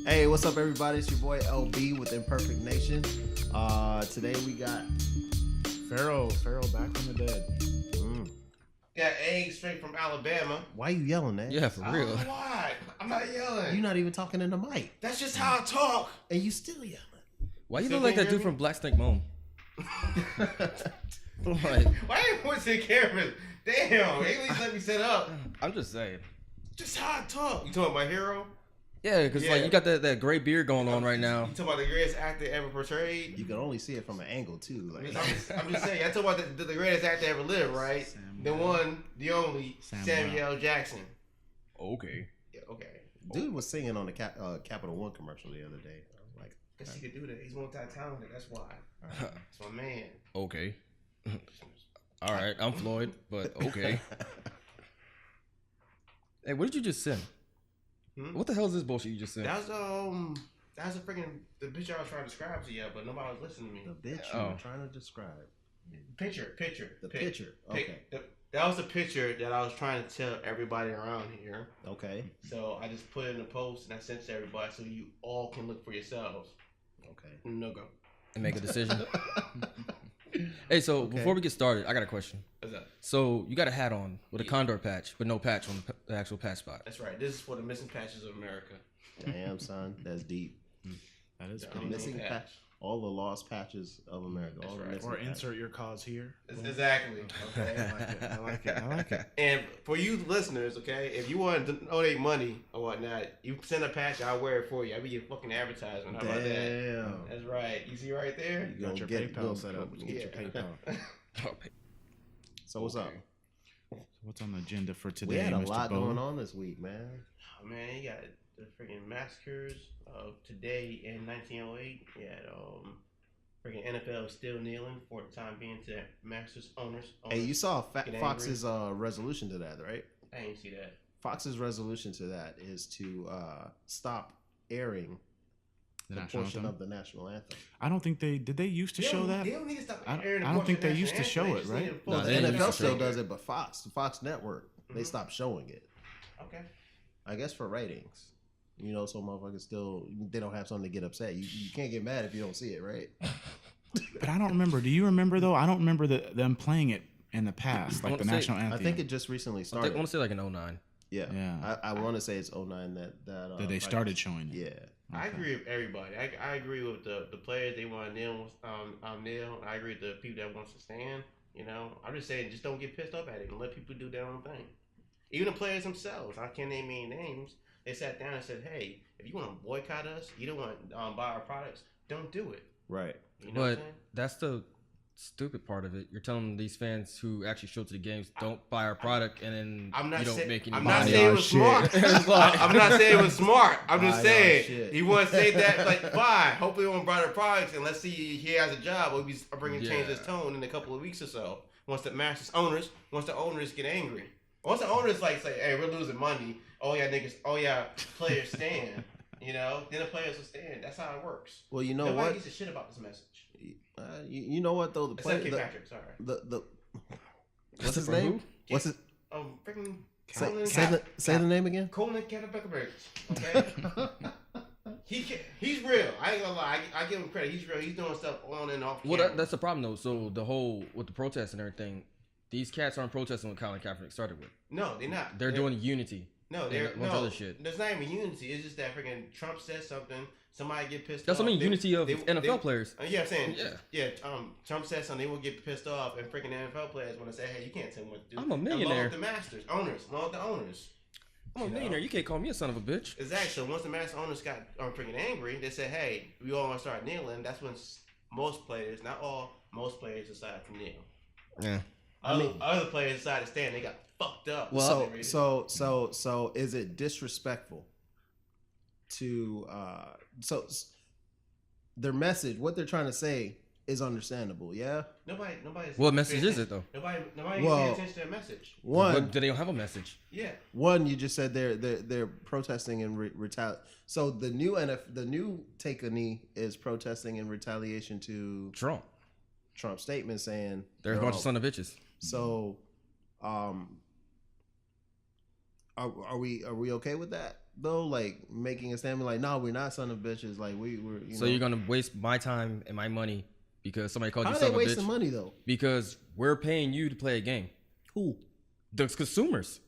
Hey, what's up, everybody? It's your boy LB with Imperfect Nation. Today we got Pharaoh back from the dead. Got eggs straight from Alabama. Why you yelling, man? Yeah, for I real. don't know why. I'm not yelling. You're not even talking in the mic, That's just how I talk. and you still yelling. Why you Still look like that can't dude hear from Black Snake Moan? Like, Why ain't you the cameras? Damn, at least let me set up. I'm just saying. Just how I talk. You talking about Hero? Yeah, because Yeah. like you got that gray beard going on right now. You talking about the greatest actor ever portrayed? You can only see it from an angle too. Like, I'm just saying. I talking about the greatest actor ever lived, right? The one, the only, Samuel L. Jackson. Okay. Yeah, okay. dude was singing on the Capital One commercial the other day. I was like, Guess he could do that. He's multi-talented. That's why. That's my man. Okay. All right, I'm Floyd, but okay. Hey, what did you just send? What the hell is this bullshit you just sent? That was a freaking the picture I was trying to describe to you, but nobody was listening to me. the bitch you were trying to describe. Picture. The picture. Okay. That was the picture that I was trying to tell everybody around here. Okay. So I just put it in a post and I sent it to everybody so you all can look for yourselves. Okay. No go. And make a decision. Hey, so before we get started, I got a question. What's up? So you got a hat on with a condor patch, but no patch on the actual patch spot. That's right. This is for the missing patches of America. Damn, son, that's deep. That is Yeah, pretty missing deep. Missing patch. All the lost patches of America. That's All the right. missing Or patches. insert your cause here. Exactly. Okay. I like it. I like it. And for you listeners, okay, if you want to donate money or whatnot, you send a patch, I'll wear it for you. I'll be your fucking advertisement. How about that? Damn. That's right. You see right there? You Got your PayPal set up. Yeah. Get your PayPal. So what's up? What's on the agenda for today, We had a Mr. lot Bo? going on this week, man. Oh, man, you got the freaking massacres of today in 1908. You had freaking NFL still kneeling for the time being to Masters owners. Hey, you saw Get Fox's resolution to that, right? I didn't see that. Fox's resolution to that is to stop airing The the national portion anthem? of the national anthem. I don't think they did. They used to show that. They don't need to stop I airing the don't think portion they of used to national show anthem. it, They just right? need to Well, pull the they it. didn't NFL used to still show does it, but the Fox Network, they stopped showing it. Okay. I guess for ratings. You know, so motherfuckers still, they don't have something to get upset. You can't get mad if you don't see it, right? But I don't remember. Do you remember though? I don't remember them playing it in the past, like wanna the say- national I anthem. think it just recently I started. want to say like an 09. Yeah. I want to say it's 09 that that they started showing it. Yeah. I agree with everybody. I agree with the players. They want to kneel. Kneel. I agree with the people that wants to stand. You know, I'm just saying, just don't get pissed off at it and let people do their own thing. Even the players themselves. I can't name any names. They sat down and said, "Hey, if you want to boycott us, you don't want to buy our products, don't do it." Right. You know what I'm But saying? that's the stupid part of it. You're telling these fans who actually show to the games, don't buy our product, and then I'm not you don't saying. make any I'm money. not saying it was smart. I'm not saying it was smart. I'm just Buy our saying shit. he want to say that like fine. Hopefully, he won't buy the products, and let's see he has a job. Or he's bringing change his tone in a couple of weeks or so. Once the Masters owners, get angry. Once the owners like say, "Hey, we're losing money." Oh yeah, niggas. Oh yeah, players stand. You know, then the players will stand. That's how it works. Well, you know Nobody what? gives a shit about this message. You know what though? Except K. Patrick. Sorry. The what's his For name? who? What's his? Freaking Say the name again. Colin Kaepernick. Okay. He's real. I ain't gonna lie. I give him credit. He's real. He's doing stuff on and off. Well, camera. that's the problem though. So the whole with the protests and everything, these cats aren't protesting what Colin Kaepernick started with. No, they're not. They're doing unity. No, they're and a bunch of other shit. There's not even unity. It's just that freaking Trump says something. Somebody get pissed That's off. what I mean. Unity of NFL players. Yeah, I'm saying. Yeah. Trump says something. They will get pissed off, and freaking NFL players want to say, "Hey, you can't tell me what to do." I'm a millionaire. Along with the masters, owners, along with the owners. I'm a millionaire. You can't call me a son of a bitch. Exactly. So once the master owners got freaking angry, they said, "Hey, we all want to start kneeling." That's when most players, not all, most players decided to kneel. Yeah. Other players decided to stand. They got fucked up. Well, so is it disrespectful to their message? What they're trying to say is understandable. Yeah. Nobody's. What message is it though? Nobody Well, paying attention to their message. One, They don't have a message. Yeah. you just said they're protesting and retaliate. So the new take a knee is protesting in retaliation to Trump's statement saying There's a bunch of son of bitches. So, Are we okay with that though? Like making a statement like, no, we're not son of bitches. Like we're. So you're gonna waste my time and my money because somebody called you son of a bitch? How are they wasting money though? Because we're paying you to play a game. Who? The consumers.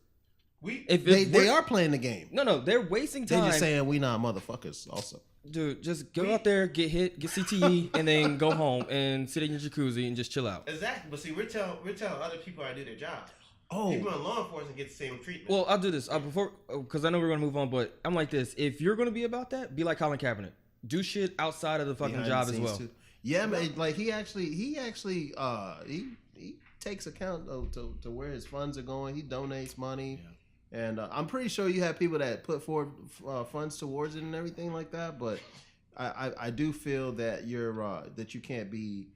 They are playing the game. No, they're wasting time. They're just saying we not motherfuckers. Also, dude, just go out there, get hit, get CTE, and then go home and sit in your jacuzzi and just chill out. Exactly, but see, we're telling other people how to do their job. Oh, people in law enforcement get the same treatment. Well, I'll do this because I know we're gonna move on, but I'm like this: if you're gonna be about that, be like Colin Kaepernick. Do shit outside of the fucking job as well. Too. Yeah, man. Like he takes account to where his funds are going. He donates money. Yeah. And I'm pretty sure you have people that put forward funds towards it and everything like that. But I do feel that that you can't be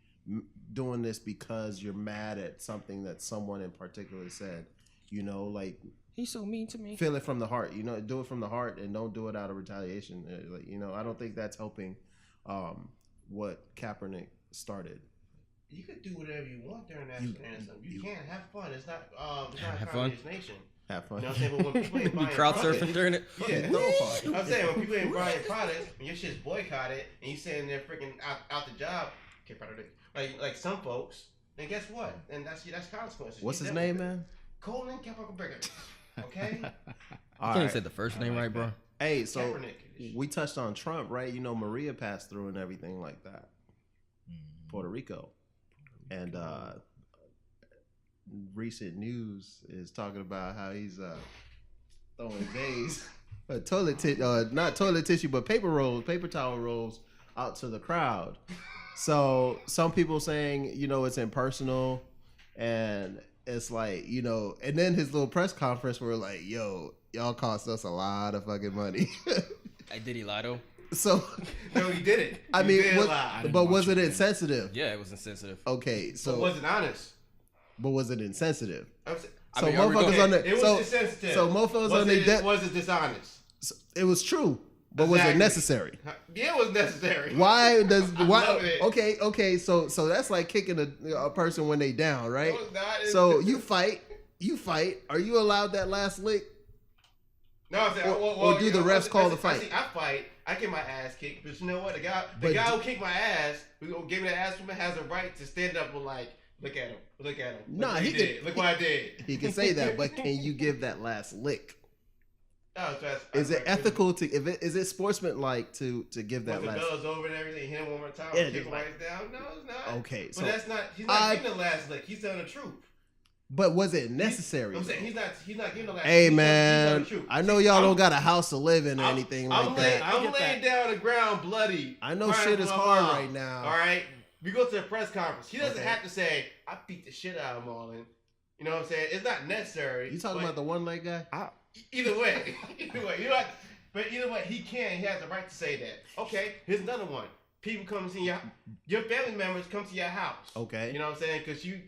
doing this because you're mad at something that someone in particular said. You know, like he's so mean to me. Feel it from the heart. You know, do it from the heart and don't do it out of retaliation. Like, you know, I don't think that's helping what Kaepernick started. You could do whatever you want during national anthem. You can't have fun. It's not have fun. Nation. Have fun. You know what I'm saying? But when people ain't buying crowd surfing during it. Yeah. I'm saying when people ain't buying products and your shit's boycotted and you sitting there freaking out the job, like some folks, then guess what? And that's consequences. What's his name, man? Colin Kaepernick. Okay. I can't even say the first name right, bro. Hey, so we touched on Trump, right? You know, Maria passed through and everything like that. Puerto Rico. And recent news is talking about how he's throwing days, not toilet tissue, but paper towel rolls out to the crowd. So some people saying, you know, it's impersonal, and it's like, you know, and then his little press conference where like, yo, y'all cost us a lot of fucking money. Did he lie though? So no, he didn't. I mean, but was it insensitive? Yeah, it was insensitive. Okay, so but was it honest? But was it insensitive? So motherfuckers on the it was insensitive. So motherfuckers on the was it dishonest? So it was true, but was it necessary? Yeah, it was necessary. Why? Okay. So that's like kicking a person when they down, right? So you fight. Are you allowed that last lick? No, I'm saying, or do the refs call the fight? I fight. I get my ass kicked, but you know what? The guy who kicked my ass, who gave me the ass woman, has a right to stand up and like. Look at him. Look what he did. Look what I did. He can say that, but can you give that last lick? Oh, is it ethical is it sportsmanlike to give that last? The bell's over and everything. Hit him one more time. Yeah, kick right down. No, it's not. Okay, but that's not. He's not giving the last lick. He's telling the truth. But was it necessary? I'm saying he's not giving the last. Hey man, I know y'all don't got a house to live in or anything like that. I'm laying down on the ground, bloody. I know shit is hard right now. All right. We go to a press conference. He doesn't have to say, I beat the shit out of Marlon. You know what I'm saying? It's not necessary. You talking about the one leg guy? Either way. But either way, he has the right to say that. Okay, here's another one. People come to your family members come to your house. Okay. You know what I'm saying? Because you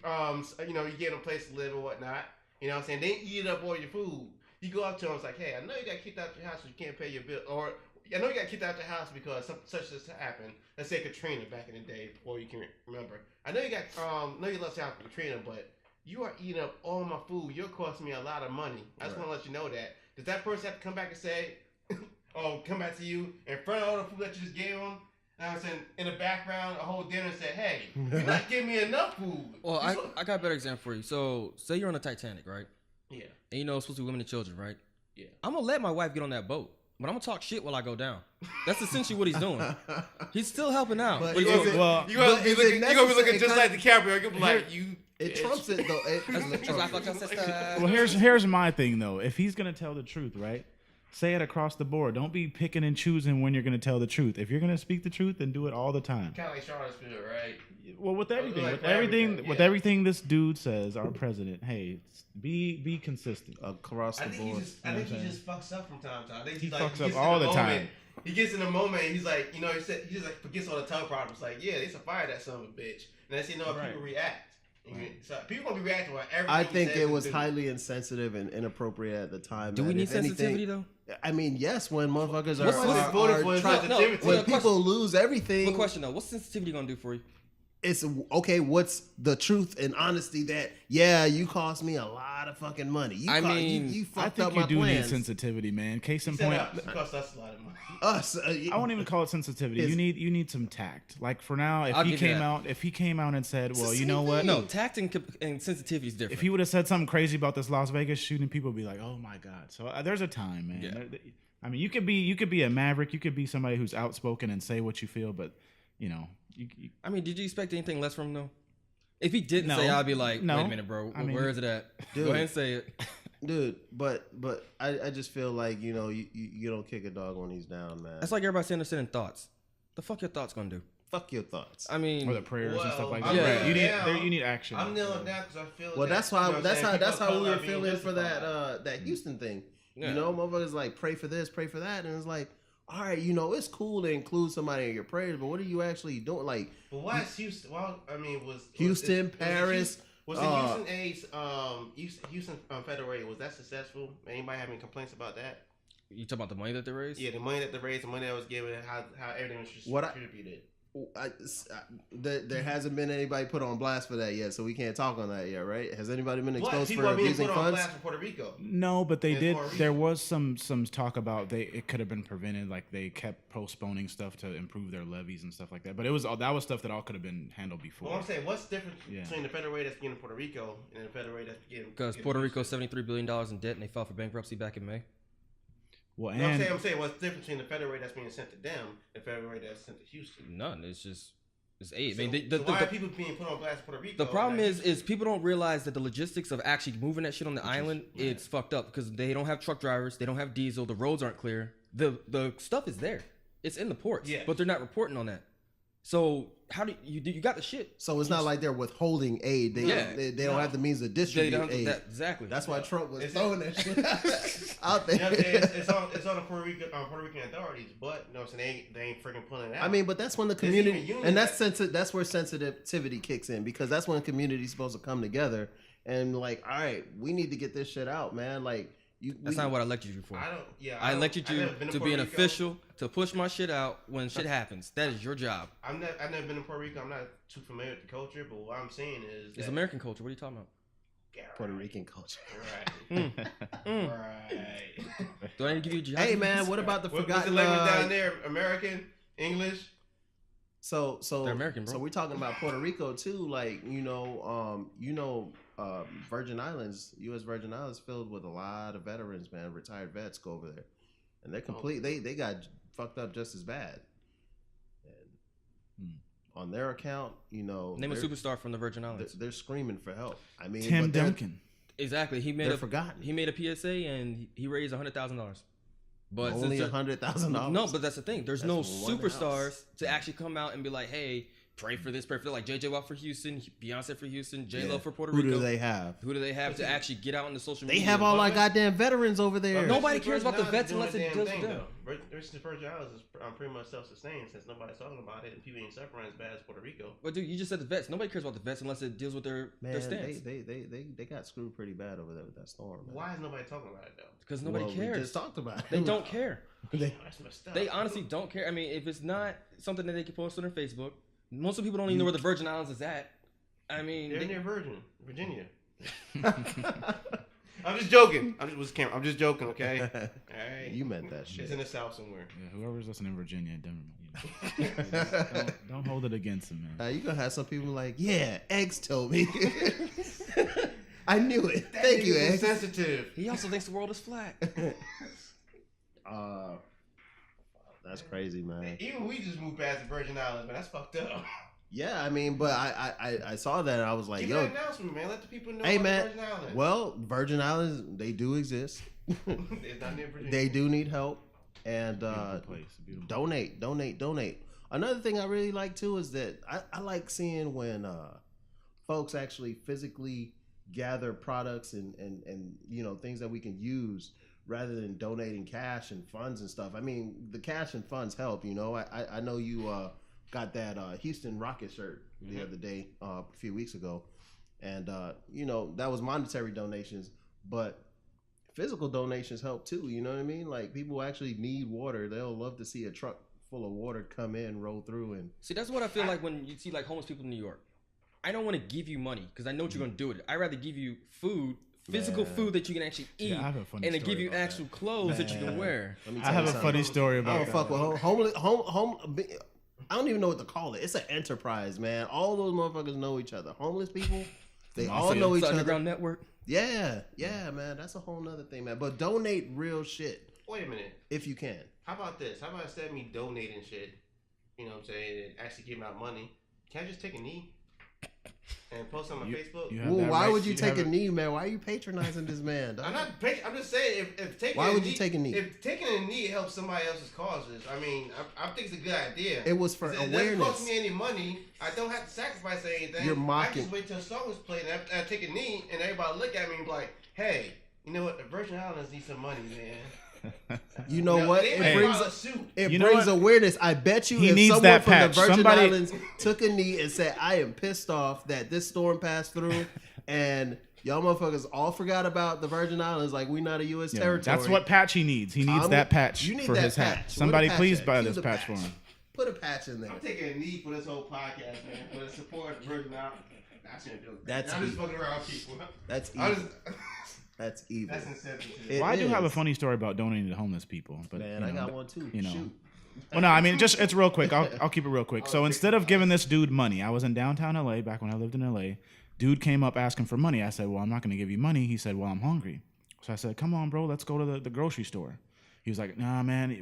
get them a place to live or whatnot. You know what I'm saying? They eat up all your food. You go up to them, it's like, hey, I know you got kicked out your house so you can't pay your bill. Or I know you got kicked out your house because such this happened. Let's say Katrina back in the day, before you can remember. I know you got know you lost out Katrina, but you are eating up all my food. You're costing me a lot of money. I just want to let you know that. Does that person have to come back and say, come back to you in front of all the food that you just gave them? And I was in the background, a whole dinner, and said, hey, you're not giving me enough food. Well, I got a better example for you. So, say you're on the Titanic, right? Yeah. And you know it's supposed to be women and children, right? Yeah. I'm going to let my wife get on that boat. But I'm going to talk shit while I go down. That's essentially what he's doing. He's still helping out. But you're going to be looking just like DiCaprio. You're going to be like, you... It trumps it, though. Well, here's my thing, though. If he's going to tell the truth, right? Say it across the board. Don't be picking and choosing when you're going to tell the truth. If you're going to speak the truth, then do it all the time. Kind of like Charlottesville, right? Well, with everything this dude says, our president, hey, be consistent across the board. I think he just fucks up from time to time. I think he fucks up all the time. He gets in a moment, and he's like, he just like forgets all the tongue problems. Like, yeah, they should fire that son of a bitch. And that's how people react. Right. So people gonna be reacting to everything. I think it was highly insensitive and inappropriate at the time. Do we need sensitivity though? I mean, yes. When motherfuckers when people lose everything. What question though? What's sensitivity gonna do for you? it's okay. What's the truth and honesty that you cost me a lot of fucking money. You fucked up my plans. I think you do need sensitivity, man. Case in point, it cost us a lot of money. I won't even call it sensitivity. You need some tact. Like for now, if he came out and said, well, you know what? No, tact and sensitivity is different. If he would have said something crazy about this Las Vegas shooting, people would be like, oh my god. So there's a time, man. Yeah. I mean, you could be a maverick. You could be somebody who's outspoken and say what you feel, but you know. I mean, did you expect anything less from him though? If he didn't say, I'd be like, wait a minute, bro. Where is it at? Dude, go ahead and say it. Dude, but I just feel like, you know, you don't kick a dog when he's down, man. That's like everybody saying they're sending thoughts. The fuck your thoughts gonna do? Fuck your thoughts. I mean, or the prayers and stuff like that. Yeah, you need action. I'm kneeling down because I feel. Well, that's how we were feeling for that Houston thing. Yeah. You know, motherfuckers like pray for this, pray for that, and it's like, all right, you know, it's cool to include somebody in your prayers, but what are you actually doing? Like, but why is Houston? Well, I mean, Houston, Paris? Was the Houston Federated, was that successful? Anybody have any complaints about that? You talking about the money that they raised? Yeah, the money that they raised, the money that was given, how everything was distributed. There hasn't been anybody put on blast for that yet, so we can't talk on that yet, right? Has anybody been exposed for abusing funds? On blast for Puerto Rico. No, but they did. There was some talk about it could have been prevented. Like they kept postponing stuff to improve their levies and stuff like that. But that was stuff that all could have been handled before. Well, I'm saying, what's the difference between the Federated that's getting Puerto Rico and the Federated that's getting? Because Puerto Rico's $73 billion in debt and they filed for bankruptcy back in May. Well, I'm saying, what's the difference between the Federated that's being sent to them and the Federated that's sent to Houston? None. It's aid. So, I mean, why are people being put on blast in Puerto Rico? The problem is people don't realize that the logistics of actually moving that shit on the island, it's fucked up because they don't have truck drivers, they don't have diesel, the roads aren't clear. The stuff is there, it's in the ports, but they're not reporting on that. So how do you got the shit? So it's not like they're withholding aid. They don't have the means to distribute aid. Exactly. That's why Trump was throwing that shit out there. It's on the Puerto Rican authorities, but you know, so they ain't freaking pulling it out. I mean, but that's when the community and that's where sensitivity kicks in, because that's when the community's supposed to come together and like, all right, we need to get this shit out, man. Like. That's not what I elected you for. I elected you to be an official, to push my shit out when shit happens. That is your job. I've never been to Puerto Rico. I'm not too familiar with the culture, but what I'm saying is it's American culture. What are you talking about? Puerto Rican culture. Right. Right. Do I need to give you a job? Hey man, what about the forgotten? What's the language down there? American, English. So they're American, bro. So we're talking about Puerto Rico too. Like Virgin Islands, U.S. Virgin Islands, filled with a lot of veterans, man. Retired vets go over there, and they're complete. They got fucked up just as bad. And on their account, you know, name a superstar from the Virgin Islands. They're screaming for help. I mean, Tim Duncan. Exactly. They're forgotten. He made a PSA and he raised $100,000. But only $100,000. No, but that's the thing. There's no superstars to actually come out and be like, hey, pray for this, pray for that. Like JJ Watt for Houston, Beyonce for Houston, J-Lo for Puerto Rico. Who do they have? To actually get out into social media? They have all our goddamn veterans over there. Nobody cares about the vets unless it does them. The Virgin Islands is pretty much self-sustained since nobody's talking about it and people ain't suffering as bad as Puerto Rico. But dude, you just said the vets. Nobody cares about the vets unless it deals with their stance. They got screwed pretty bad over there with that storm. Man. Why is nobody talking about it though? Because nobody cares. We just talked about it. They don't care. That's messed up. They honestly don't care. I mean, if it's not something that they can post on their Facebook. Most of the people don't even know where the Virgin Islands is at. I mean, they're near Virginia. I'm just joking. I'm just joking. Okay. All right. You meant that shit. It's in the South somewhere. Yeah, whoever's listening in Virginia, don't hold it against them, man. You gonna have some people like, yeah, Eggs told me. I knew it. Thank you, Eggs. Sensitive. He also thinks the world is flat. That's crazy, man. Even we just moved past the Virgin Islands, man. That's fucked up. Yeah, I mean, but I saw that and I was like, give an announcement, man. Let the people know hey, about man, the Virgin Islands. Well, Virgin Islands, they do exist. It's not near Virginia. They do need help. And donate. Another thing I really like too is that I like seeing when folks actually physically gather products and you know, things that we can use, rather than donating cash and funds and stuff. I mean, the cash and funds help, you know. I know you got that Houston Rocket shirt the other day, a few weeks ago. And, you know, that was monetary donations, but physical donations help too, you know what I mean? Like, people actually need water. They'll love to see a truck full of water come in, roll through, and see, that's what I feel like when you see like homeless people in New York. I don't want to give you money because I know what you're gonna do with it. I'd rather give you food, physical food that you can actually eat, and to give you actual clothes that you can wear. I have a funny story about. I don't fuck with homeless. I don't even know what to call it. It's an enterprise, man. All those motherfuckers know each other. Homeless people, they all know each other. Underground network. Yeah, man. That's a whole nother thing, man. But donate real shit. Wait a minute. If you can. How about this? How about instead of me donating shit, you know what I'm saying, and actually giving out money, can I just take a knee and post on my Facebook? Why would you take a knee, man? Why are you patronizing this man? I'm not. I'm just saying, if taking why would you take a knee? If taking a knee helps somebody else's causes, I mean, I think it's a good idea. It was for awareness. It doesn't cost me any money. I don't have to sacrifice anything. You're mocking. I just wait till a song is played and I take a knee and everybody look at me and be like, hey, you know what? The Virgin Islands need some money, man. You know what? It brings brings awareness. I bet you if someone from the Virgin Islands took a knee and said, I am pissed off that this storm passed through and y'all motherfuckers all forgot about the Virgin Islands like we not a U.S. territory. That's what patch he needs. He needs that patch for his hat. Somebody please buy this patch for him. Put a patch in there. I'm taking a knee for this whole podcast, man. For the support of the Virgin Islands. I shouldn't do it. I'm just fucking around people. That's evil. That's evil. That's insensitive. Well, I do have a funny story about donating to homeless people, but man, I got one too. Shoot. Well, no, I mean, it's real quick. I'll keep it real quick. So instead of giving this dude money, I was in downtown LA back when I lived in LA. Dude came up asking for money. I said, well, I'm not going to give you money. He said, well, I'm hungry. So I said, come on, bro, let's go to the grocery store. He was like, nah, man,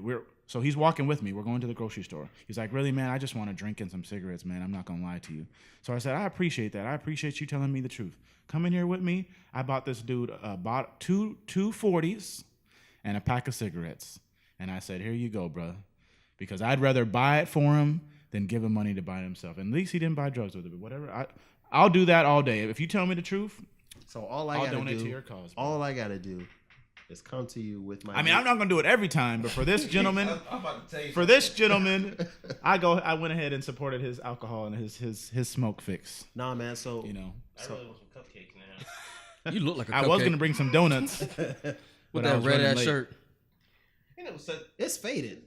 so he's walking with me. We're going to the grocery store. He's like, really, man, I just want a drink and some cigarettes, man. I'm not going to lie to you. So I said, I appreciate that. I appreciate you telling me the truth. Come in here with me. I bought this dude bought two 40s and a pack of cigarettes. And I said, here you go, bro. Because I'd rather buy it for him than give him money to buy it himself. And at least he didn't buy drugs with it. But whatever. I'll do that all day. If you tell me the truth, so I'll donate to your cause. Bro. All I got to do is come to you with my. I mean, I'm not gonna do it every time, but for this gentleman, I went ahead and supported his alcohol and his smoke fix. Nah, man. So I really want some cupcakes now. You look like a cupcake. I was gonna bring some donuts with that red ass shirt. You know, it's faded.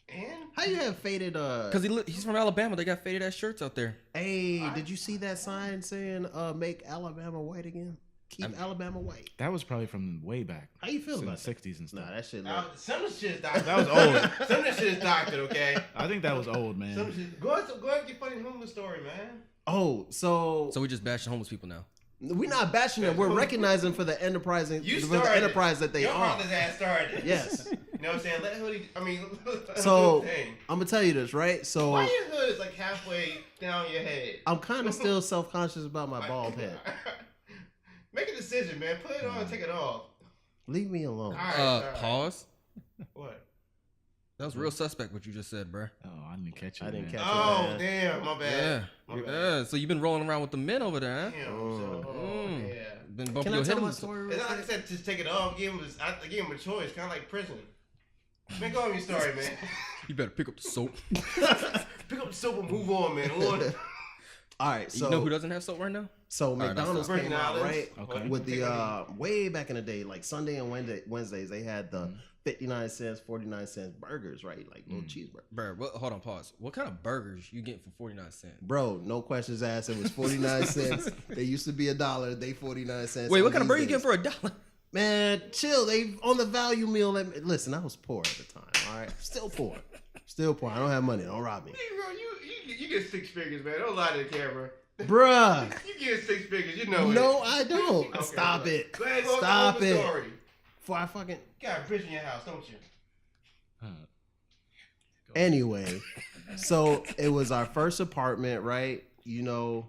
And how you have faded? Because he's from Alabama. They got faded ass shirts out there. Hey, did you see that sign saying "Make Alabama white again"? Keep Alabama white. That was probably from way back. How you feel about the 60s and stuff? Nah, that shit. Some of the shit is doctored. That was old. Some of the shit is doctored, okay? I think that was old, man. Go ahead and get funny homeless story, man. Oh, so we just bashing homeless people now. We're not bashing them. We're recognizing for the enterprise that they Your are. Your ass started. Yes. You know what I'm saying? Let Hoodie. I mean. So I'm gonna tell you this, right? So why your hood is like halfway down your head? I'm kind of still self-conscious about my bald head. Make a decision, man. Put it on and take it off. Leave me alone. All right. Pause. What? That was real suspect what you just said, bro. Oh, I didn't catch it. I didn't catch it. Oh, damn. My bad. Yeah. So you've been rolling around with the men over there, huh? Damn. Yeah. Been bumping Can your I tell head my story? It's not like I said, just take it off. Give him a choice. Kind of like prison. Man, go on your story, man. You better pick up the soap. Pick up the soap and move on, man. All right, so you know who doesn't have soap right now? So McDonald's came out, right? Okay. With the way back in the day, like Sunday and Wednesdays, they had the 59 cents, 49 cents burgers, right? Like little cheeseburger. Bro, hold on, pause. What kind of burgers you getting for 49 cents? Bro, no questions asked. It was 49 cents. They used to be $1. They 49 cents. Wait, what kind of burger you getting for $1? Man, chill. They on the value meal. Listen, I was poor at the time. All right, still poor. I don't have money. Don't rob me. Hey, bro, you get 6 figures, man. Don't lie to the camera. Bruh. You get 6 figures. You know it. No, I don't. Okay, Stop it. Go ahead, Stop it. Story. Before I fucking. You got a fridge in your house, don't you? Anyway, so it was our first apartment, right? You know,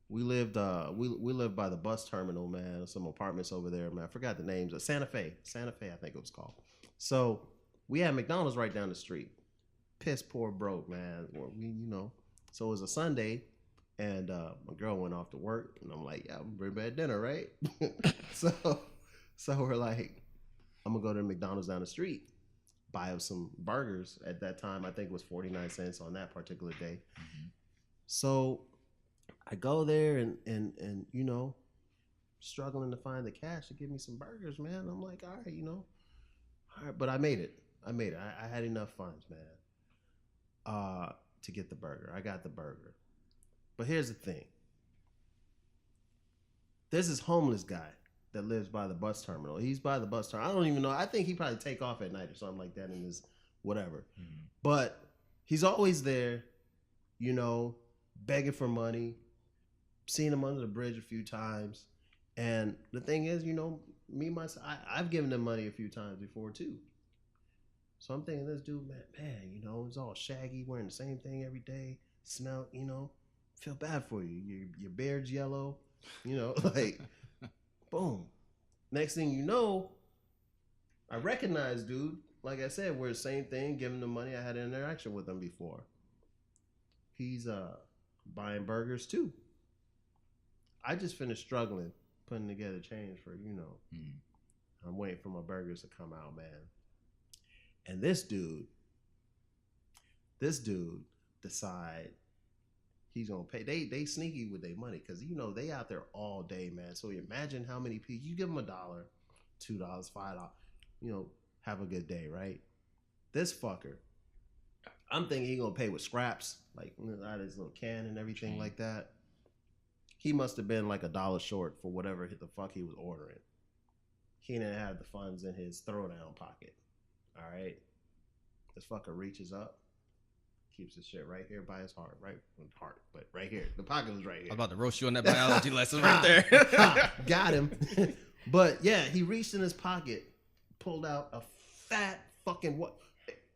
we lived we lived by the bus terminal, man. Some apartments over there, man. I forgot the names. Santa Fe, I think it was called. So we had McDonald's right down the street. Piss poor broke, man. So it was a Sunday, and my girl went off to work, and I'm like, yeah, I'm bring back dinner, right? so we're like, I'm gonna go to McDonald's down the street, buy up some burgers. At that time, I think it was 49 cents on that particular day. Mm-hmm. So I go there and you know, struggling to find the cash to give me some burgers, man. I'm like, all right, but I made it. I made it. I had enough funds, man, to get the burger. I got the burger. But here's the thing. There's this homeless guy that lives by the bus terminal. He's by the bus terminal. I don't even know. I think he probably take off at night or something like that in his whatever. Mm-hmm. But he's always there, you know, begging for money. Seen him under the bridge a few times. And the thing is, you know, me, myself, I've given him money a few times before too. So I'm thinking, this dude, man, you know, he's all shaggy, wearing the same thing every day. Smell, you know, feel bad for you. Your beard's yellow, you know, like, boom. Next thing you know, I recognize dude. Like I said, we're the same thing, giving him money. I had an interaction with him before. He's buying burgers too. I just finished struggling, putting together change for, you know, I'm waiting for my burgers to come out, man. And this dude decide he's gonna pay. They sneaky with their money because, you know, they out there all day, man. So imagine how many people, you give them $1, $2, $5, you know, have a good day, right? This fucker, I'm thinking he gonna pay with scraps, like out of his little can and everything like that. He must have been like $1 short for whatever the fuck he was ordering. He didn't have the funds in his throwdown pocket. All right. This fucker reaches up, keeps his shit right here by his heart, but right here. The pocket was right here. I'm about to roast you on that biology lesson right there. Got him. But yeah, he reached in his pocket, pulled out a fat fucking what?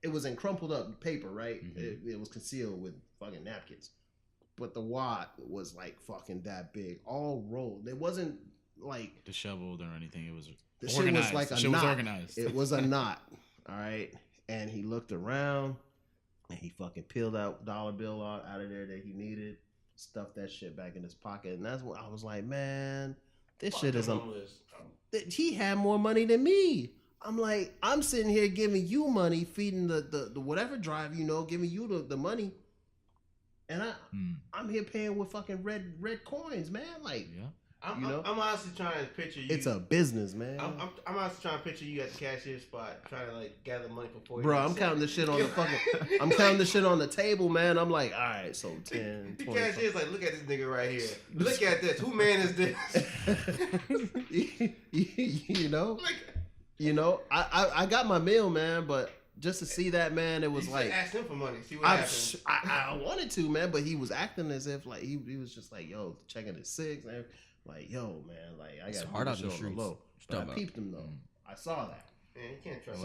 It was in crumpled up paper, right? Mm-hmm. It was concealed with fucking napkins. But the wad was like fucking that big, all rolled. It wasn't like disheveled or anything. It was the organized. Shit was like a knot. Was organized. It was a knot. All right. And he looked around and he fucking peeled out dollar bill out of there that he needed, stuffed that shit back in his pocket. And that's when I was like, man, this shit is he had more money than me. I'm like, I'm sitting here giving you money, feeding the whatever drive, you know, giving you the money. And I'm here paying with fucking red coins, man. Like, yeah. I'm honestly trying to picture you. It's a business, man. I'm honestly trying to picture you at the cashier spot, trying to like gather money for 40. Bro, I'm counting the shit on the fucking. I'm counting the shit on the table, man. I'm like, all right, so 10. The cashier's like, look at this nigga right here. Look at this. Who man is this? You know, I got my meal, man, but. Just to see that, man, it was you like ask him for money. See what happens. I wanted to, man, but he was acting as if like he was just like, yo, checking his six, and like, yo, man, like I got hard on the low. But I peeped him though. I saw that. Man, you can't trust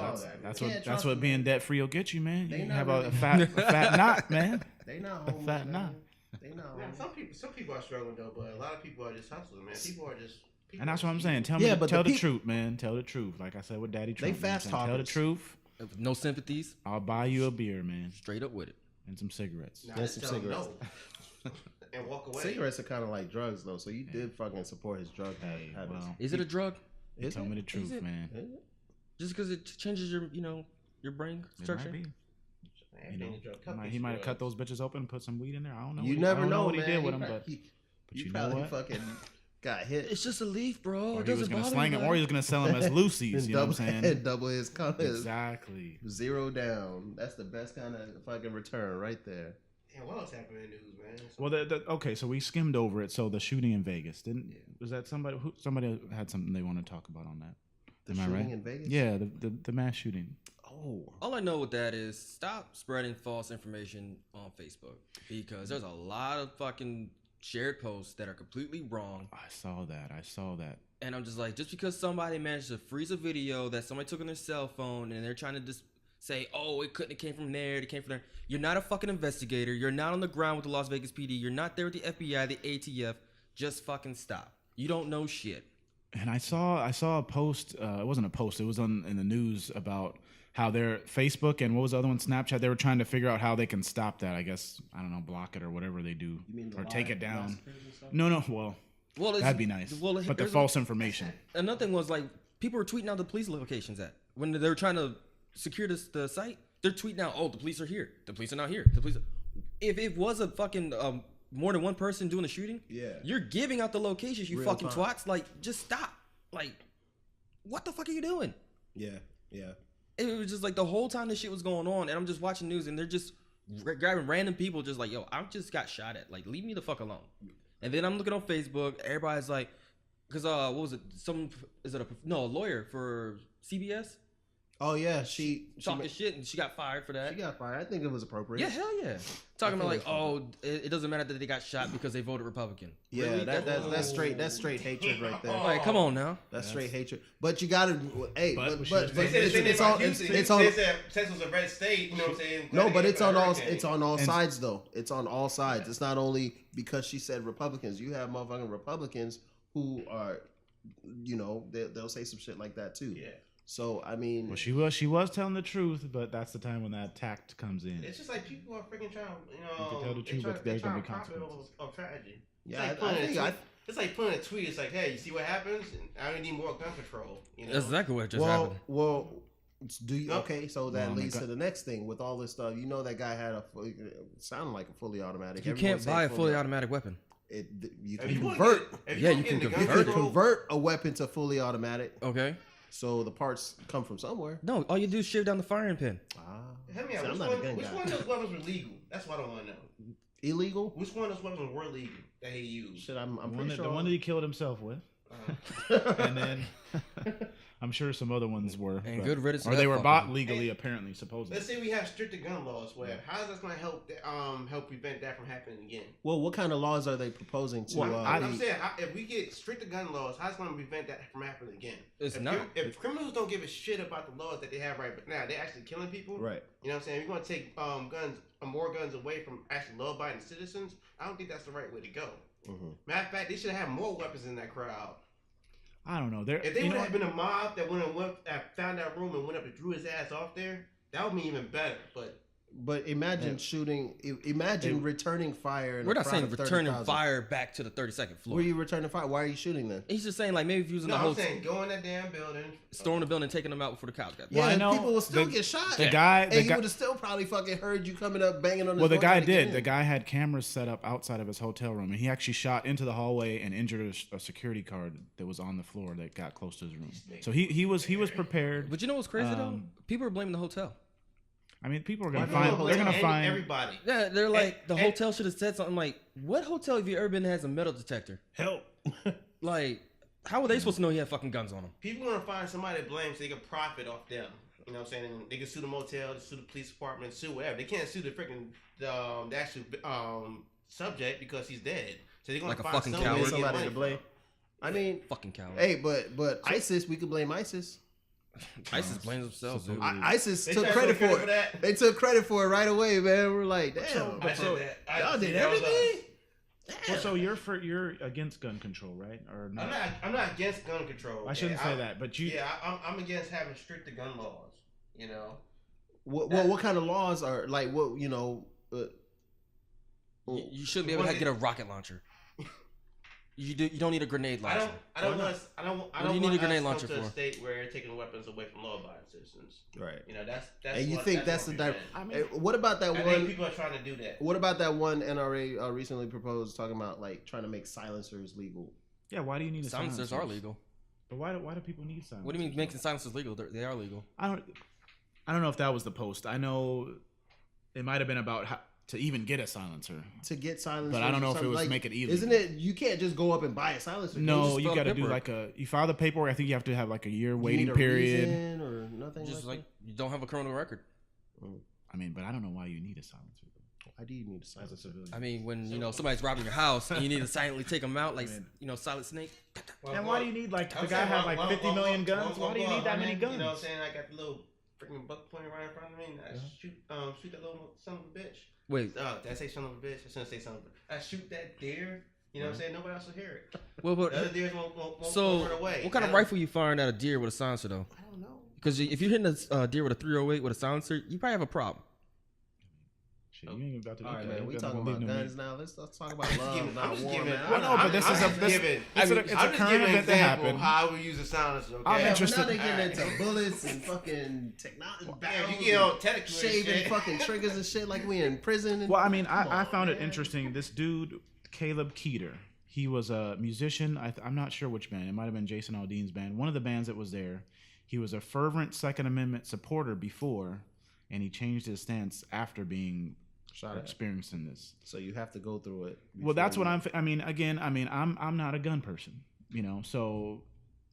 That's what being debt free will get you, man. You have a fat knot, man. They not homeless, fat knot. They not. Man, some people are struggling though, but a lot of people are just hustling, man. People are just. And that's what I'm saying. Tell the truth, man. Tell the truth. Like I said with Daddy Trump. They fast talkers. Tell the truth. No sympathies. I'll buy you a beer, man. Straight up with it. And some cigarettes. And some cigarettes. No. And walk away. Cigarettes are kind of like drugs, though. So you did fucking support his drug habits. Well, is it a drug? Tell me the truth, man. Just because it changes your brain structure? He might have cut those bitches open and put some weed in there. I don't know. You never know what man. he did with them, but you know what? Fucking got hit. It's just a leaf, bro. Or he was gonna slang him, or he was gonna sell them as Lucy's. You know what I'm saying? Double his colors. Exactly. Zero down. That's the best kind of fucking return right there. Damn, what else happened in the news, man? Well, okay, so we skimmed over it. So the shooting in Vegas was that somebody had something they want to talk about on that? The shooting in Vegas? Yeah, the mass shooting. Oh. All I know with that is stop spreading false information on Facebook because there's a lot of fucking shared posts that are completely wrong. I saw that. And I'm just like, just because somebody managed to freeze a video that somebody took on their cell phone and they're trying to just say, oh, it came from there, it came from there. You're not a fucking investigator. You're not on the ground with the Las Vegas PD. You're not there with the FBI, the ATF. Just fucking stop. You don't know shit. And I saw a post. It wasn't a post. It was in the news about how their Facebook and what was the other one, Snapchat, they were trying to figure out how they can stop that. I guess, I don't know, block it or whatever they do. You mean or take it down. No, well that'd be nice. Well, but the false information. Another thing was like, people were tweeting out the police locations when they were trying to secure the site. They're tweeting out, oh, the police are here. The police are not here. If it was a fucking more than one person doing the shooting, you're giving out the locations, you real fucking time. Twats. Like, just stop. Like, what the fuck are you doing? Yeah. It was just like the whole time this shit was going on, and I'm just watching news, and they're just grabbing random people, just like, yo, I just got shot at. Like, leave me the fuck alone. And then I'm looking on Facebook. Everybody's like, because what was it? A lawyer for CBS? Oh yeah, she talking shit, and she got fired for that. She got fired. I think it was appropriate. Yeah, hell yeah. Talking about like, it doesn't matter that they got shot because they voted Republican. Yeah, really? that's straight hatred right there. Like, come on now. That's straight hatred. But you gotta, hey, but it's on. They said Texas was a red state. You know what I'm saying? No, but it's on all sides though. It's on all sides. It's not only because she said Republicans. You have motherfucking Republicans who are, you know, they'll say some shit like that too. Yeah. So I mean, well, she was telling the truth, but that's the time when that tact comes in. It's just like people are freaking trying, you can tell the truth, but there's gonna be consequences. Of tragedy. Yeah, it's like putting a tweet. It's like, hey, you see what happens? I need more gun control. You know? That's exactly what just happened. Well, okay? So that leads to the next thing with all this stuff. You know, that guy had sounded like a fully automatic. You can't buy a fully automatic weapon. You can convert. You can convert a weapon to fully automatic. Okay. So the parts come from somewhere. No, all you do is shave down the firing pin. Which one of those weapons were legal? That's what I want to know. Illegal? Which one of those weapons were legal that he used? Shit, I'm pretty sure. The one that he killed himself with. And then I'm sure some other ones were. And good riddance. Or they were bought legally, apparently, supposedly. Let's say we have stricter gun laws. Where how is that going to help prevent that from happening again? Well, what kind of laws are they proposing to? I'm saying, if we get stricter gun laws, how's it going to prevent that from happening again? If criminals don't give a shit about the laws that they have right now, they're actually killing people. Right. You know what I'm saying? We're going to take more guns away from actually law-abiding citizens. I don't think that's the right way to go. Mm-hmm. Matter of fact, they should have more weapons in that crowd. I don't know. If they would have been a mob that found that room and went up and drew his ass off there, that would be even better. But imagine returning fire. We're not saying returning fire back to the 32nd floor. Where are you returning fire? Why are you shooting then? He's just saying like maybe if you was in the hotel. I'm saying go in that damn building, storm the building, taking them out before the cops got there. Yeah, well, people will still get shot. The guy would have still probably fucking heard you coming up banging on the door. Well, the guy did. The guy had cameras set up outside of his hotel room, and he actually shot into the hallway and injured a security guard that was on the floor that got close to his room. So he was prepared. But you know what's crazy though? People are blaming the hotel. I mean, people are going to find. They're going to find everybody. Yeah, they're like the hotel should have said something like, "What hotel have you ever been that has a metal detector? Help!" Like, how are they supposed to know he had fucking guns on him? People want to find somebody to blame so they can profit off them. You know what I'm saying? And they can sue the motel, sue the police department, sue whatever. They can't sue the freaking the actual subject because he's dead. So they're going to find somebody to blame. I mean, fucking coward. Hey, but ISIS, we could blame ISIS. ISIS blames themselves. ISIS took credit for it. They took credit for it right away, man. We're like, damn, y'all did everything. Well, so you're against gun control, right? Or not? I'm not against gun control. I shouldn't say that, but you. Yeah, I'm against having stricter gun laws. You know. What kind of laws are like? What you know? You shouldn't be able to get a rocket launcher. You don't need a grenade launcher. I don't want you need a grenade launcher to for? A state where they're taking weapons away from law-abiding citizens. Right. You know that's. And you think that's the? What about that one? I think people are trying to do that. What about that one NRA recently proposed talking about like trying to make silencers legal? Yeah. Why do you need silencers? Are legal. But why do people need silencers? What do you mean making silencers legal? They are legal. I don't know if that was the post. I know it might have been about how to even get a silencer. To get silencers. But I don't know if it was make it illegal. Isn't it? You can't just go up and buy a silencer. No, you got to do like you file the paperwork. I think you have to have like a year waiting period. Reason or nothing. Just like you don't have a criminal record. I mean, but I don't know why you need a silencer. Why do you need a silencer? As a civilian. I mean, when somebody's robbing your house and you need to silently take them out, like Silent Snake. And why do you need the guy had like 50 million guns? Why do you need that many guns? You know what I'm saying? I got the little freaking buck pointing right in front of me. And I shoot that little son of a bitch. Wait. Did I say son of a bitch? I shouldn't say son of a bitch. I shoot that deer. You know what I'm saying? Nobody else will hear it. Well, but the other deers won't run away. What kind of rifle you firing at a deer with a silencer though? I don't know. Because if you're hitting a deer with a 308 with a silencer, you probably have a problem. Shit, you ain't about to do all right, man. We talking about guns now. Let's talk about love, not war, man. I know, but this is a current event that happened. How I would use a silencer. Okay? I'm interested. Now they getting into bullets and fucking technology. Yeah, you get all technical shaving fucking triggers and shit like we in prison. Well, I mean, I found it interesting. This dude, Caleb Teeter, he was a musician. I'm not sure which band. It might have been Jason Aldean's band. One of the bands that was there. he was a fervent Second Amendment supporter before, and he changed his stance after being experiencing this. So you have to go through it. Well, that's what I'm not a gun person, so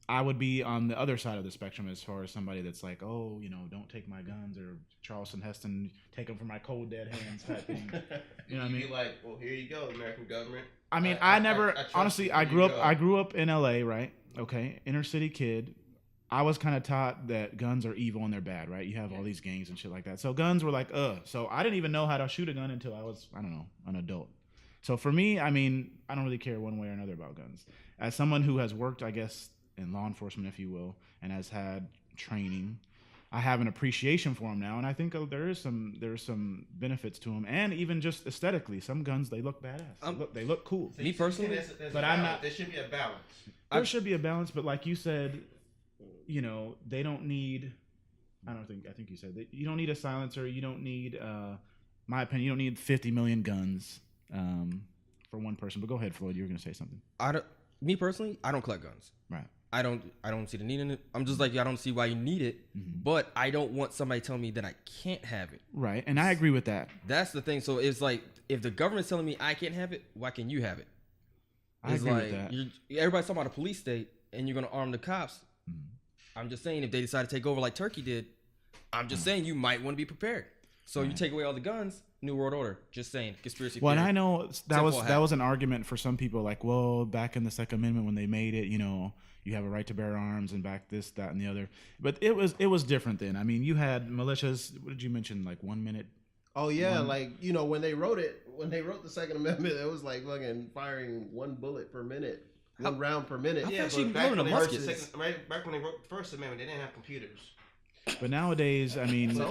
I would be on the other side of the spectrum as far as somebody that's like, oh, don't take my guns, or Charleston Heston, take them from my cold dead hands type thing. You know what I mean? Be like, well, here you go, American government. I mean, I grew up in LA, right? Okay, inner city kid. I was kind of taught that guns are evil and they're bad, right? You have all these gangs and shit like that. So guns were like, So I didn't even know how to shoot a gun until I was, an adult. So for me, I don't really care one way or another about guns. As someone who has worked, I guess, in law enforcement, if you will, and has had training, I have an appreciation for them now, and I think there's some benefits to them, and even just aesthetically, some guns, they look badass. They look cool. Me personally, but I'm not. There should be a balance. There should be a balance, but like you said, they don't need. I think you said that you don't need a silencer. You don't need, my opinion, you don't need 50 million guns for one person. But go ahead, Floyd. You were going to say something. Me personally, I don't collect guns. Right. I don't see the need in it. I'm just like, I don't see why you need it, but I don't want somebody telling me that I can't have it. Right, and I agree with that. That's the thing. So it's like, if the government's telling me I can't have it, why can you have it? I agree with that. Everybody's talking about a police state, and you're going to arm the cops. I'm just saying, if they decide to take over like Turkey did, I'm just saying you might want to be prepared. So you take away all the guns, New World Order. Just saying, conspiracy theory. Well, and I know that was an argument for some people, like, well, back in the Second Amendment when they made it, you have a right to bear arms and back this, that, and the other. But it was different then. I mean, you had militias. What did you mention? Like 1 minute. Oh yeah, when they wrote the Second Amendment, it was like fucking firing one bullet per minute, one round per minute. Yeah, but back when they wrote the First Amendment, they didn't have computers. But nowadays, I mean,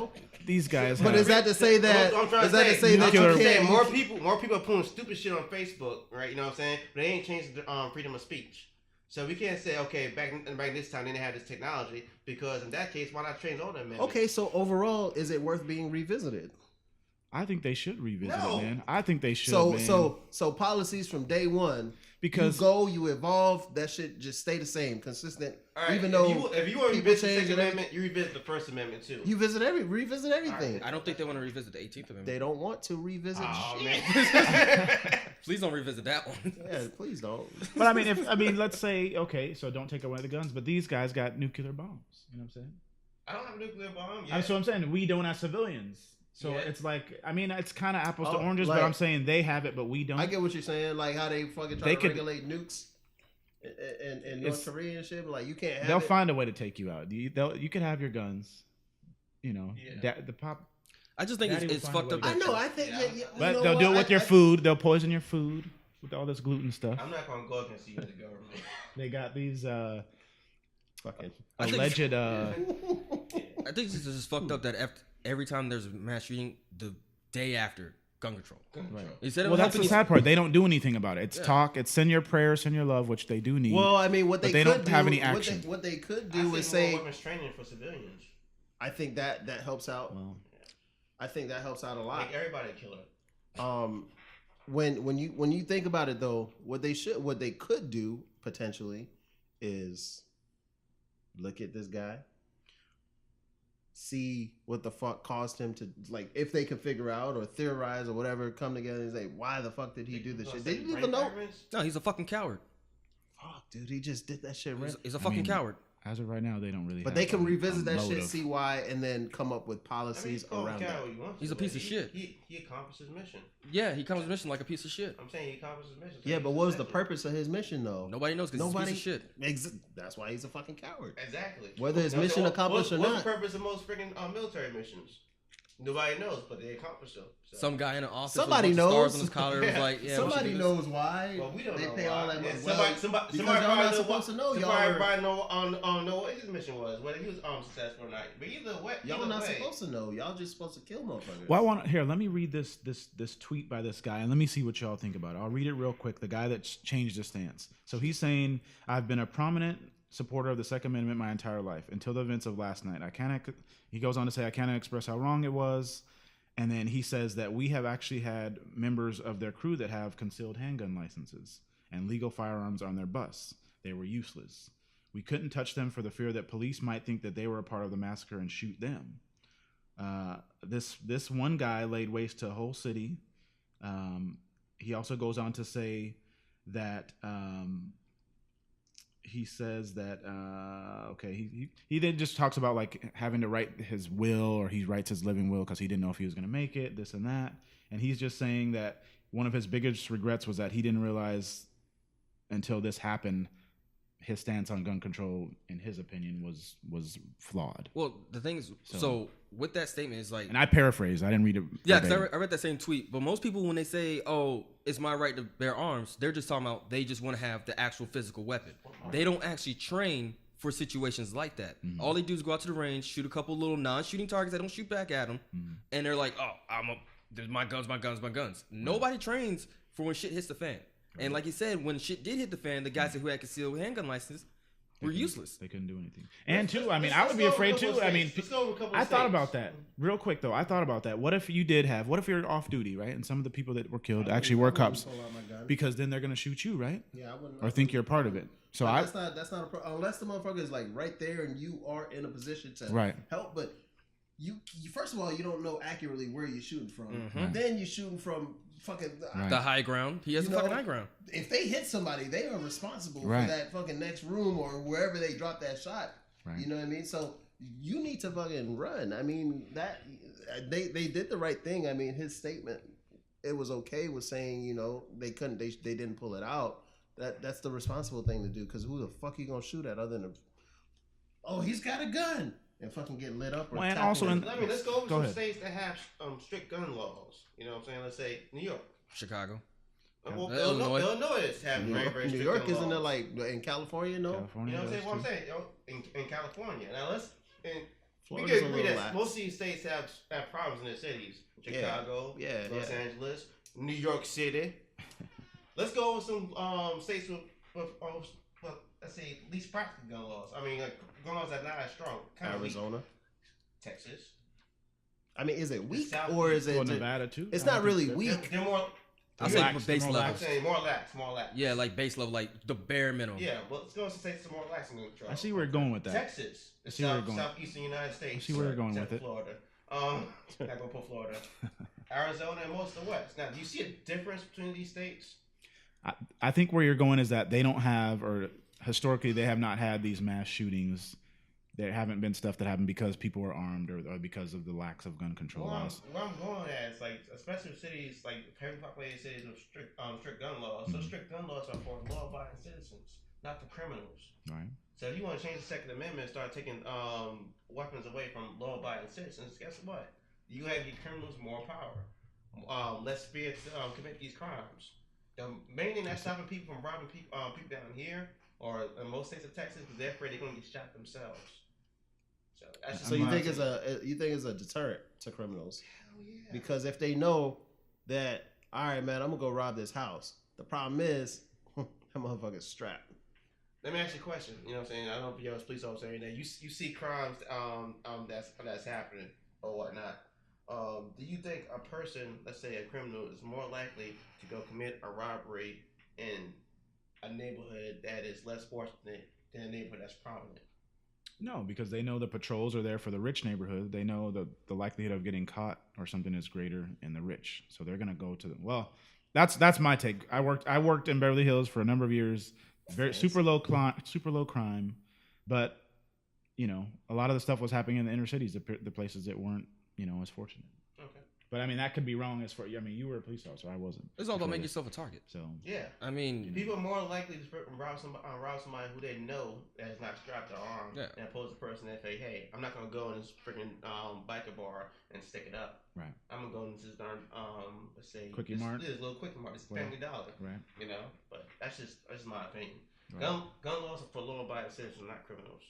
these guys. But is that to say that? More people are putting stupid shit on Facebook, right? You know what I'm saying? But they ain't changed the freedom of speech. So we can't say, okay, back this time they didn't have this technology, because in that case, why not change all that, man? Okay, so overall, is it worth being revisited? I think they should revisit it, man. I think they should. So policies from day one. Because you evolve, that shit just stay the same, consistent. All right, even if you want to revisit the Second Amendment, you revisit the First Amendment too. You revisit everything. Right. I don't think they want to revisit the 18th Amendment. They don't want to revisit shit. Please don't revisit that one. Yeah, please don't. But I mean, let's say, okay, so don't take away the guns, but these guys got nuclear bombs. You know what I'm saying? I don't have a nuclear bomb yet. That's what I'm saying. We don't as civilians. So it's like, it's kind of apples to oranges, but I'm saying they have it, but we don't. I get what you're saying, like how they fucking try to regulate nukes in North Korea and shit. Like you can't have They'll find a way to take you out. You can have your guns. The pop. I just think it's fucked up. I know. I think, but they'll do it with your food. They'll poison your food with all this gluten stuff. I'm not gonna go against you, the government. They got these fucking alleged. I think this is just fucked up that every time there's a mass shooting, the day after, gun control. Right. Well, that's the sad part. They don't do anything about it. It's talk. It's send your prayers, send your love, which they do need. Well, I mean, what they don't have any action. What they could do is say weapons training for civilians. I think that helps out. Well, I think that helps out a lot. Make everybody a killer. When you think about it though, what they could do potentially is look at this guy, see what the fuck caused him to, like, if they could figure out or theorize or whatever, come together and say, why the fuck did he do this shit? They didn't even know. No, he's a fucking coward. Fuck, dude, he just did that shit. He's a fucking coward. As of right now, they don't really. But they can revisit that shit, see why, and then come up with policies around that. He's a piece of shit. He accomplished his mission. Yeah, he accomplished his mission like a piece of shit. I'm saying he accomplished his mission. Yeah, but what was the purpose of his mission though? Nobody knows because he's a piece of shit. That's why he's a fucking coward. Exactly. Whether his mission accomplished or not. What's the purpose of most freaking military missions? Nobody knows, but they accomplished them. So. Some guy in an office somebody with knows. stars on his collar was like, yeah. Somebody knows why. Well, we don't they know pay why. all that money. Somebody y'all not supposed to know. Everybody know what his mission was, whether he was successful or not. But either way, y'all not supposed to know. Y'all just supposed to kill motherfuckers. Well, let me read this tweet by this guy and let me see what y'all think about it. I'll read it real quick. The guy that changed his stance. So he's saying, I've been a prominent supporter of the Second Amendment my entire life until the events of last night. He goes on to say, I cannot express how wrong it was. And then he says that we have actually had members of their crew that have concealed handgun licenses and legal firearms on their bus. They were useless. We couldn't touch them for the fear that police might think that they were a part of the massacre and shoot them. This one guy laid waste to a whole city. He also goes on to say that he says that he then just talks about like having to write his will, or he writes his living will because he didn't know if he was going to make it, this and that. And he's just saying that one of his biggest regrets was that he didn't realize until this happened his stance on gun control, in his opinion, was flawed. Well, the thing is, so with that statement is like, and I paraphrase. I didn't read it. Yeah, because I read that same tweet. But most people, when they say, "Oh, it's my right to bear arms," they're just talking about they just want to have the actual physical weapon. They don't actually train for situations like that. Mm-hmm. All they do is go out to the range, shoot a couple little non-shooting targets that don't shoot back at them, and they're like, "Oh, there's my guns, my guns, my guns." Nobody trains for when shit hits the fan. And like you said, when shit did hit the fan, the guys who had concealed handgun license were useless. They couldn't do anything. And too, I mean, I would be afraid too. I mean, I thought about that real quick though. I thought about that. What if you're off duty, right? And some of the people that were killed actually were cops, because then they're gonna shoot you, right? Yeah, I wouldn't. Or think you're a part of it. So that's not a problem unless the motherfucker is like right there and you are in a position to help. But you first of all, you don't know accurately where you're shooting from. Mm-hmm. Then you're shooting from fucking the high ground. He has the fucking high ground. If they hit somebody, they are responsible for that fucking next room or wherever they drop that shot. Right. You know what I mean? So you need to fucking run. I mean, that they did the right thing. I mean, his statement, it was okay with saying, you know, they didn't pull it out. That's the responsible thing to do, because who the fuck you gonna shoot at other than he's got a gun and fucking get lit up? Or and also, let's go over some states that have strict gun laws. You know what I'm saying? Let's say New York, Chicago. Well, Illinois is having very, very strict New York gun isn't laws. it like in California? No, California, you know what I'm saying? In California. Now we Florida's can agree that most of these states have problems in their cities. Chicago, Los Angeles, New York City. Let's go with some states with let's say least practical gun laws. I mean, like, gun laws that are not as strong. Arizona, Texas. I mean, is it weak or is it Nevada too? It's not really weak. They're more. I'll say base level. I'm saying more lax. Yeah, like base level, like the bare minimum. Yeah, but let's go to states some more lax in control. I see where you're going with that. Texas, the southeastern United States. I see where you're going with it. Florida. Not gonna put Florida. Arizona and most of the West. Now, do you see a difference between these states? I think where you're going is that they don't have, or historically they have not had these mass shootings. There haven't been stuff that happened because people were armed or because of the lack of gun control laws. Where I'm going at is like, especially cities like heavily populated cities with strict gun laws. So strict gun laws are for law-abiding citizens, not for criminals. Right. So if you want to change the Second Amendment and start taking weapons away from law-abiding citizens, guess what? You have to give criminals more power, less fear to commit these crimes. The main thing that's stopping people from robbing people down here or in most states of Texas is they're afraid they're going to get shot themselves. So you think it's a deterrent to criminals? Hell yeah. Because if they know that, all right, man, I'm gonna go rob this house. The problem is, that motherfucker's strapped. Let me ask you a question. You know what I'm saying? I don't know if you're a police officer or anything. You see crimes that's happening or whatnot. Do you think a person, let's say a criminal, is more likely to go commit a robbery in a neighborhood that is less fortunate than a neighborhood that's prominent? No, because they know the patrols are there for the rich neighborhood. They know the likelihood of getting caught or something is greater in the rich, so they're gonna go to them. Well, that's my take. I worked in Beverly Hills for a number of years. Very super low crime, but you know, a lot of the stuff was happening in the inner cities, the places that weren't, you know, as fortunate. Okay. But I mean, that could be wrong as far. I mean, you were a police officer. I wasn't. It's all about making yourself a target. So yeah, I mean, people are more likely to rob somebody who they know that is not strapped to arm, than opposed to a person that say, "Hey, I'm not gonna go in this freaking biker bar and stick it up. Right. I'm gonna go into this darn let's say Quickie Mart. This little Quickie Mart. It's $50. Right. You know, but that's just my opinion. Right. Gun laws are for law-abiding citizens, not criminals.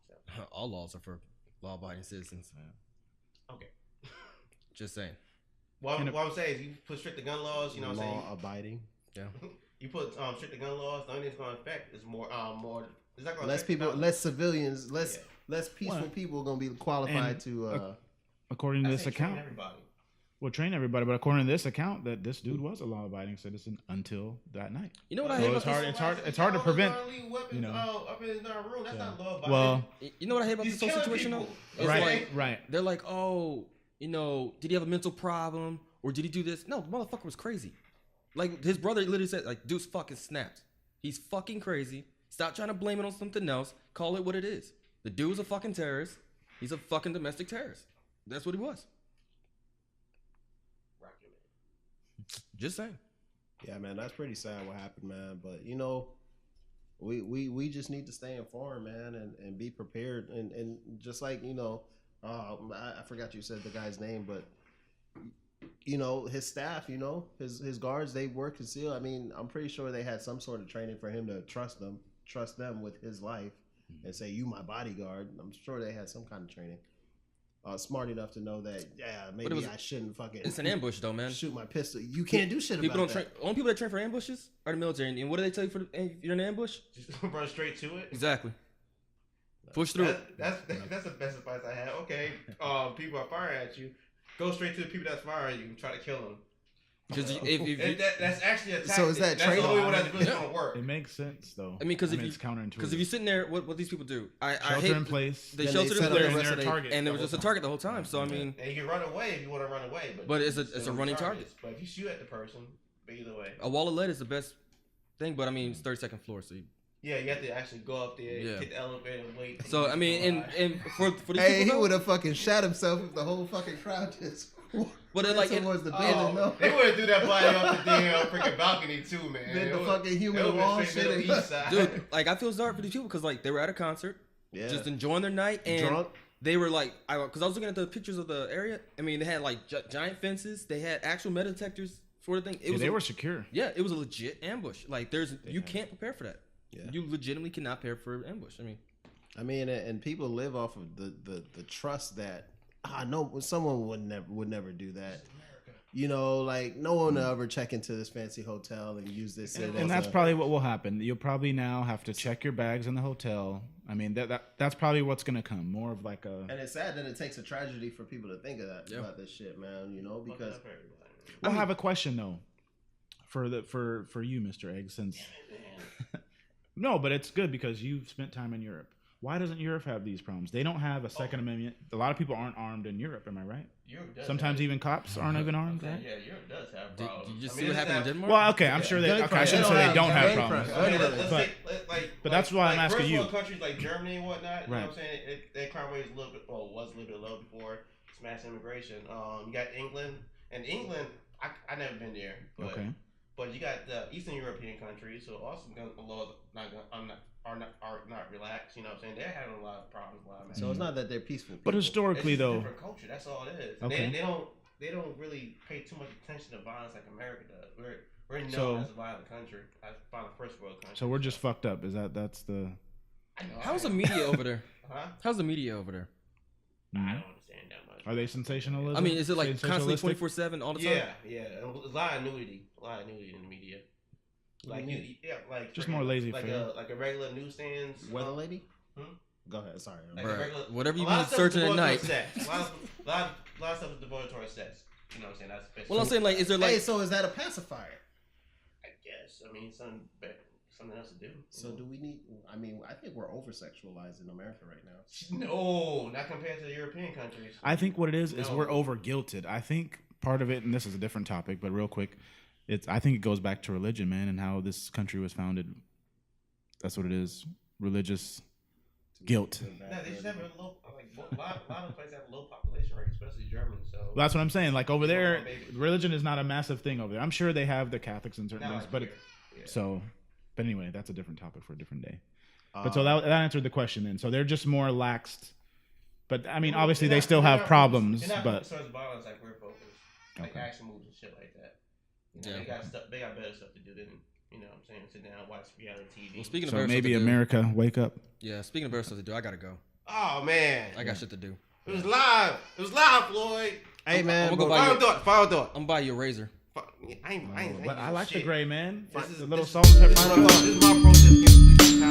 So. All laws are for law-abiding citizens. Yeah. Okay. Just saying. What I'm saying is, you put stricter gun laws, you know what I'm saying? Law-abiding. Yeah. You put stricter gun laws, the only thing it's going to affect is more. It's not going to less people, less civilians, less peaceful people are going to be qualified to. According to this account, everybody. Well, train everybody, but according to this account, that this dude was a law-abiding citizen until that night. You know what I So hate it's about hard. this? It's hard to prevent. You know, up in his room. That's not law abiding. Well, You know what I hate about this whole situation though? It's like, right. they're like, oh, you know, did he have a mental problem or did he do this? No, the motherfucker was crazy. Like his brother literally said, like, dude's fucking snapped. He's fucking crazy. Stop trying to blame it on something else. Call it what it is. The dude's a fucking terrorist. He's a fucking domestic terrorist. That's what he was. Just saying. Yeah, man, that's pretty sad what happened, man. But you know, we just need to stay informed, man, and be prepared. And just like, you know, I forgot you said the guy's name, but you know, his staff, you know, his guards, they were concealed. I mean, I'm pretty sure they had some sort of training for him to trust them with his life and say, you my bodyguard. I'm sure they had some kind of training. Smart enough to know that, maybe I shouldn't fucking. It's an ambush, though, man. Shoot my pistol. You can't do shit people about don't that. train. Only people that train for ambushes are the military. And what do they tell you if you're in an ambush? Just run straight to it. Exactly. Push through. That's the best advice I had. Okay, people are firing at you. Go straight to the people that's firing you and try to kill them. Because that's actually a tactic. So is that that's the trade-off? only one that's really gonna work. It makes sense though. I mean, because it's counterintuitive. Because if you're sitting there, what these people do? I shelter hate in place. They Then sheltered they in set up place, the rest of their target, and there was just a target the whole time. So I mean, and you can run away if you want to run away, but it's a running target. But if you shoot at the person, but either way, a wall of lead is the best thing. But I mean, it's 32nd floor, so you have to actually go up there, get the elevator, and wait. So I mean, and for these Hey, people, he would have fucking shot himself if the whole fucking crowd just. But it, like towards the building, no. They would have do that body up the damn freaking balcony too, man. Then the fucking human wall shit. Dude, like I feel sorry for these people because like they were at a concert, just enjoying their night, and drunk. They were like, because I was looking at the pictures of the area. I mean, they had like giant fences. They had actual metal detectors for the thing. They were secure. Yeah, it was a legit ambush. Like you can't prepare for that. Yeah. You legitimately cannot prepare for an ambush. I mean, and people live off of the trust that I know someone would never do that. You know, like no one will ever check into this fancy hotel and use this. And that's probably what will happen. You'll probably now have to check your bags in the hotel. I mean, that's probably what's gonna come. More of like a. And it's sad that it takes a tragedy for people to think of that about this shit, man. You know, because I have a question though, for you, Mr. Egg, since. No, but it's good because you've spent time in Europe. Why doesn't Europe have these problems? They don't have a Second Amendment. A lot of people aren't armed in Europe. Am I right? Europe does. Sometimes even cops aren't even armed, right? Yeah, Europe does have problems. Did you just see what happened in Denmark? Well, okay, I'm sure they. Okay, I shouldn't say they don't have problems. But that's why I'm asking you. Countries like Germany and whatnot, you know right. what I'm saying? Their crime rate is was a little bit low before mass immigration. You got England, and England, I never been there. But, okay. But you got the Eastern European countries, so also gun laws are not relaxed. You know what I'm saying? They're having a lot of problems. So it's not that they're peaceful people. But historically, it's a though, different culture. That's all it is. Okay. They don't really pay too much attention to violence like America does. We're known as a violent country, as a first world country. So we're just fucked up. That's the. How's the media over there? Huh? How's the media over there? I don't understand that much. Are they sensationalism? I mean, is it like constantly 24/7 all the time? Yeah. A lot of nudity in the media. Like like just more lazy like a regular newsstands. Weather lady? Hmm? Go ahead. Sorry. Like whatever you be searching at night. A lot of stuff is devoted towards sex. You know what I'm saying? That's well, I'm saying like, is there like? Hey, so is that a pacifier? I guess. I mean, something else to do. So do we need? I mean, I think we're over sexualized in America right now. No, not compared to the European countries. I think what it is we're over guilted. I think part of it, and this is a different topic, but real quick. I think it goes back to religion, man, and how this country was founded. That's what it is. Religious guilt. No, they just have a low, a lot of places have a low population rate, especially Germany. So well, that's what I'm saying. Like over there, religion is not a massive thing over there. I'm sure they have the Catholics and certain things, but but anyway, that's a different topic for a different day. But so that answered the question then. So they're just more laxed. But I mean, obviously they still have problems. But as violence, like we're focused, like action moves and shit like that. You know, they got better stuff to do than, you know what I'm saying, sit down and watch reality TV. Well, speaking of so maybe America, wake up. Yeah, speaking of better stuff to do, I gotta go. Oh man, I got shit to do. It was live, Floyd. Hey man, final thought. I'm gonna buy you a razor. I ain't But I like the gray, man. This is the little salt and pepper. This is my protest.